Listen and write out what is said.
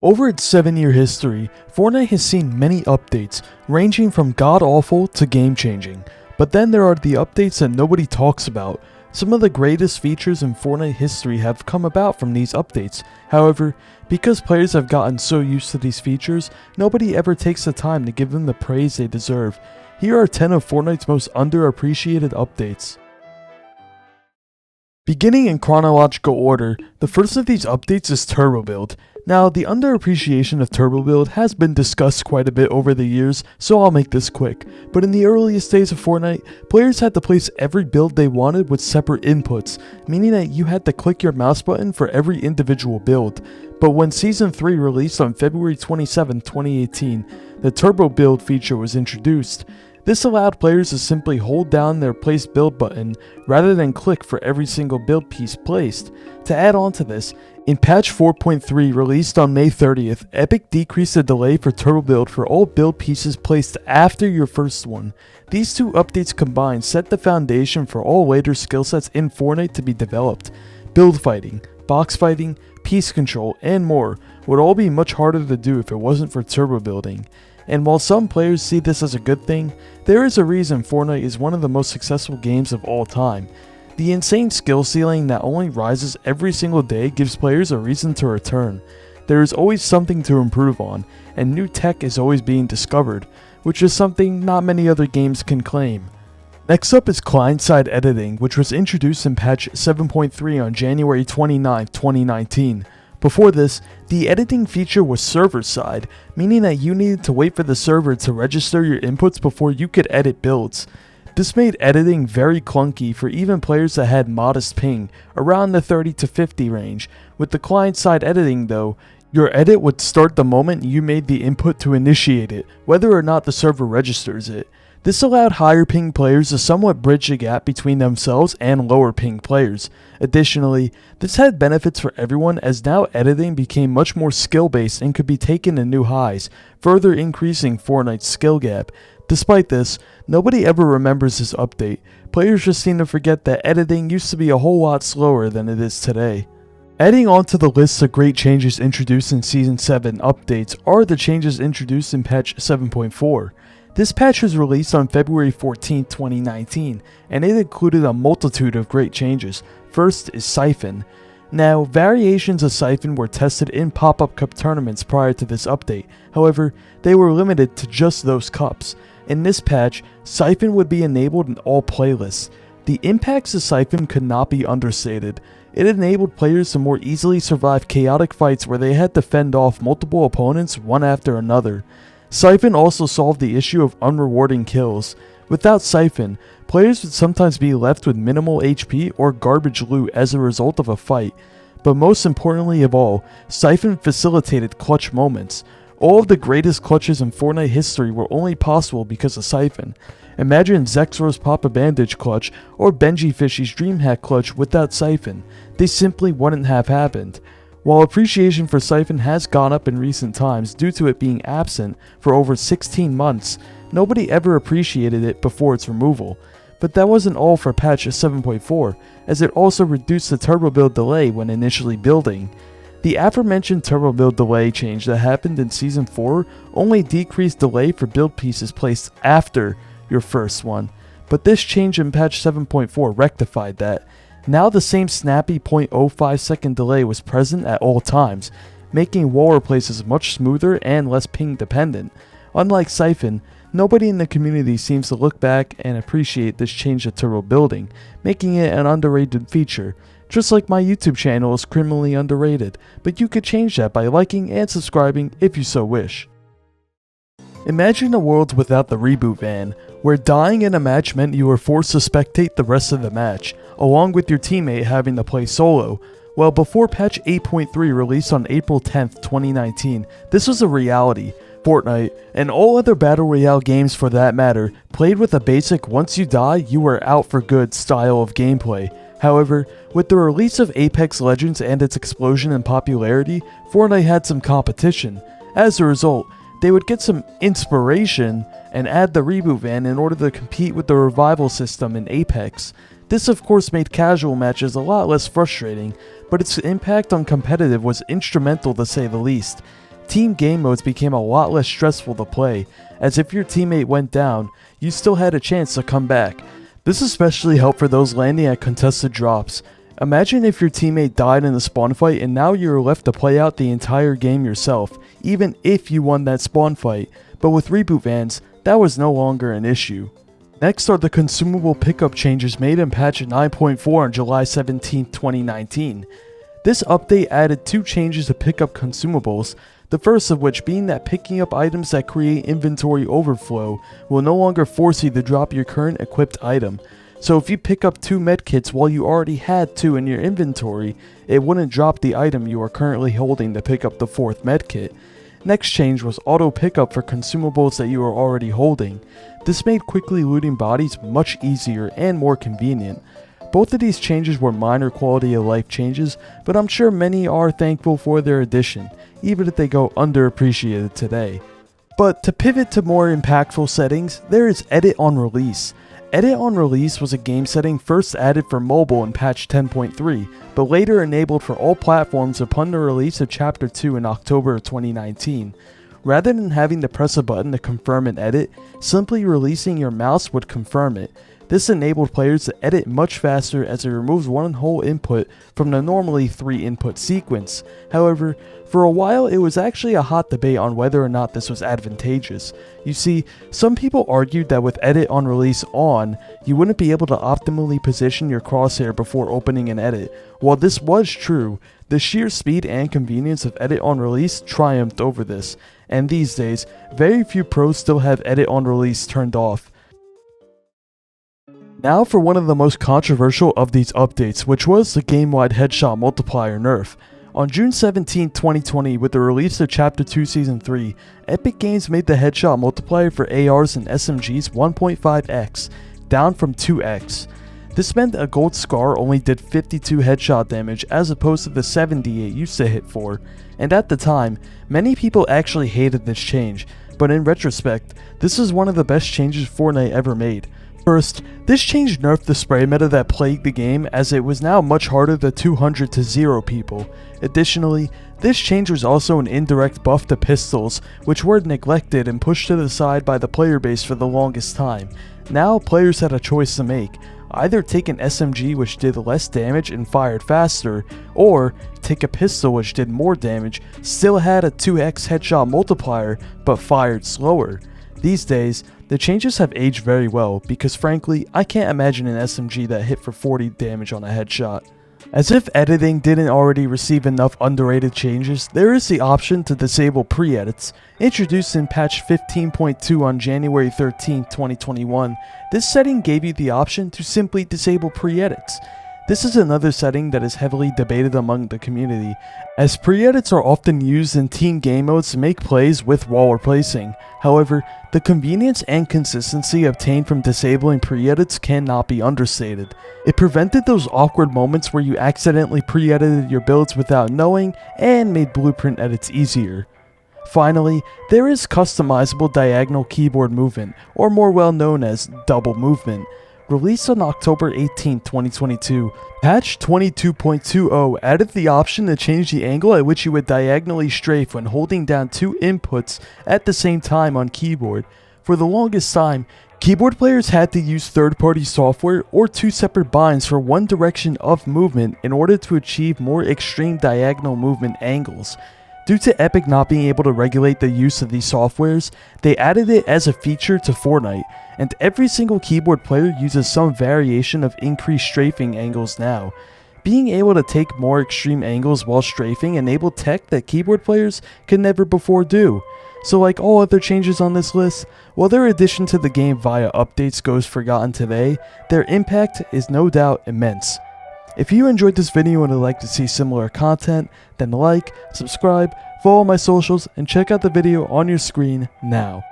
Over its 7-year history, Fortnite has seen many updates, ranging from god-awful to game-changing. But then there are the updates that nobody talks about. Some of the greatest features in Fortnite history have come about from these updates. However, because players have gotten so used to these features, nobody ever takes the time to give them the praise they deserve. Here are 10 of Fortnite's most underappreciated updates. Beginning in chronological order, the first of these updates is Turbo Build. Now, the underappreciation of Turbo Build has been discussed quite a bit over the years, so I'll make this quick. But in the earliest days of Fortnite, players had to place every build they wanted with separate inputs, meaning that you had to click your mouse button for every individual build. But when Season 3 released on February 27, 2018, the Turbo Build feature was introduced. This allowed players to simply hold down their place build button rather than click for every single build piece placed. To add on to this, in patch 4.3 released on May 30th, Epic decreased the delay for Turbo Build for all build pieces placed after your first one. These two updates combined set the foundation for all later skill sets in Fortnite to be developed. Build fighting, box fighting, piece control, and more would all be much harder to do if it wasn't for turbo building. And while some players see this as a good thing, there is a reason Fortnite is one of the most successful games of all time. The insane skill ceiling that only rises every single day gives players a reason to return. There is always something to improve on, and new tech is always being discovered, which is something not many other games can claim. Next up is client-side editing, which was introduced in patch 7.3 on January 29, 2019. Before this, the editing feature was server-side, meaning that you needed to wait for the server to register your inputs before you could edit builds. This made editing very clunky for even players that had modest ping, around the 30 to 50 range. With the client-side editing though, your edit would start the moment you made the input to initiate it, whether or not the server registers it. This allowed higher ping players to somewhat bridge the gap between themselves and lower ping players. Additionally, this had benefits for everyone as now editing became much more skill based and could be taken to new highs, further increasing Fortnite's skill gap. Despite this, nobody ever remembers this update. Players just seem to forget that editing used to be a whole lot slower than it is today. Adding on to the list of great changes introduced in Season 7 updates are the changes introduced in patch 7.4. This patch was released on February 14, 2019, and it included a multitude of great changes. First is Siphon. Now, variations of Siphon were tested in pop-up cup tournaments prior to this update, however, they were limited to just those cups. In this patch, Siphon would be enabled in all playlists. The impacts of Siphon could not be understated. It enabled players to more easily survive chaotic fights where they had to fend off multiple opponents one after another. Siphon also solved the issue of unrewarding kills. Without Siphon, players would sometimes be left with minimal HP or garbage loot as a result of a fight. But most importantly of all, Siphon facilitated clutch moments. All of the greatest clutches in Fortnite history were only possible because of Siphon. Imagine Zexor's Pop-A-Bandage clutch or Benji Fishy's DreamHack clutch without Siphon. They simply wouldn't have happened. While appreciation for Siphon has gone up in recent times due to it being absent for over 16 months, nobody ever appreciated it before its removal. But that wasn't all for patch 7.4, as it also reduced the turbo build delay when initially building. The aforementioned turbo build delay change that happened in Season 4 only decreased delay for build pieces placed after your first one, but this change in patch 7.4 rectified that. Now the same snappy 0.05 second delay was present at all times, making wall replaces much smoother and less ping dependent. Unlike Siphon, nobody in the community seems to look back and appreciate this change to turbo building, making it an underrated feature. Just like my YouTube channel is criminally underrated, but you could change that by liking and subscribing if you so wish. Imagine a world without the Reboot van, where dying in a match meant you were forced to spectate the rest of the match, along with your teammate having to play solo. Well, before patch 8.3 released on April 10th, 2019, this was a reality. Fortnite, and all other Battle Royale games for that matter, played with a basic once you die, you are out for good style of gameplay. However, with the release of Apex Legends and its explosion in popularity, Fortnite had some competition. As a result, they would get some inspiration and add the Reboot van in order to compete with the revival system in Apex. This of course made casual matches a lot less frustrating, but its impact on competitive was instrumental to say the least. team game modes became a lot less stressful to play, as if your teammate went down, you still had a chance to come back. This especially helped for those landing at contested drops. Imagine if your teammate died in a spawn fight and now you're left to play out the entire game yourself, even if you won that spawn fight, but with Reboot vans, that was no longer an issue. Next are the Consumable Pickup changes made in patch 9.4 on July 17, 2019. This update added 2 changes to pickup consumables, the first of which being that picking up items that create inventory overflow will no longer force you to drop your current equipped item. So if you pick up 2 medkits while you already had 2 in your inventory, it wouldn't drop the item you are currently holding to pick up the 4th medkit. Next change was auto pickup for consumables that you are already holding. This made quickly looting bodies much easier and more convenient. Both of these changes were minor quality of life changes, but I'm sure many are thankful for their addition, even if they go underappreciated today. But to pivot to more impactful settings, there is Edit on Release. Edit on Release was a game setting first added for mobile in patch 10.3, but later enabled for all platforms upon the release of Chapter 2 in October of 2019. Rather than having to press a button to confirm an edit, simply releasing your mouse would confirm it. This enabled players to edit much faster as it removes one whole input from the normally 3 input sequence. However, for a while it was actually a hot debate on whether or not this was advantageous. You see, some people argued that with Edit on Release on, you wouldn't be able to optimally position your crosshair before opening an edit. While this was true, the sheer speed and convenience of Edit on Release triumphed over this, and these days, very few pros still have Edit on Release turned off. Now for one of the most controversial of these updates, which was the game-wide headshot multiplier nerf. On June 17, 2020, with the release of Chapter 2 Season 3, Epic Games made the headshot multiplier for ARs and SMGs 1.5x, down from 2x. This meant a gold scar only did 52 headshot damage as opposed to the 70 it used to hit for, and at the time, many people actually hated this change, but in retrospect, this is one of the best changes Fortnite ever made. First, this change nerfed the spray meta that plagued the game as it was now much harder to 200 to 0 people. Additionally, this change was also an indirect buff to pistols, which were neglected and pushed to the side by the player base for the longest time. Now players had a choice to make, either take an SMG which did less damage and fired faster, or take a pistol which did more damage, still had a 2x headshot multiplier, but fired slower. These days, the changes have aged very well because frankly, I can't imagine an SMG that hit for 40 damage on a headshot. As if editing didn't already receive enough underrated changes, there is the option to disable pre-edits. Introduced in patch 15.2 on January 13, 2021, this setting gave you the option to simply disable pre-edits. This is another setting that is heavily debated among the community, as pre-edits are often used in team game modes to make plays with wall replacing. However, the convenience and consistency obtained from disabling pre-edits cannot be understated. It prevented those awkward moments where you accidentally pre-edited your builds without knowing and made blueprint edits easier. Finally, there is customizable diagonal keyboard movement, or more well known as double movement. Released on October 18, 2022, patch 22.20 added the option to change the angle at which you would diagonally strafe when holding down 2 inputs at the same time on keyboard. For the longest time, keyboard players had to use third-party software or 2 separate binds for one direction of movement in order to achieve more extreme diagonal movement angles. Due to Epic not being able to regulate the use of these softwares, they added it as a feature to Fortnite, and every single keyboard player uses some variation of increased strafing angles now. Being able to take more extreme angles while strafing enabled tech that keyboard players could never before do. So like all other changes on this list, while their addition to the game via updates goes forgotten today, their impact is no doubt immense. If you enjoyed this video and would like to see similar content, then like, subscribe, follow my socials, and check out the video on your screen now.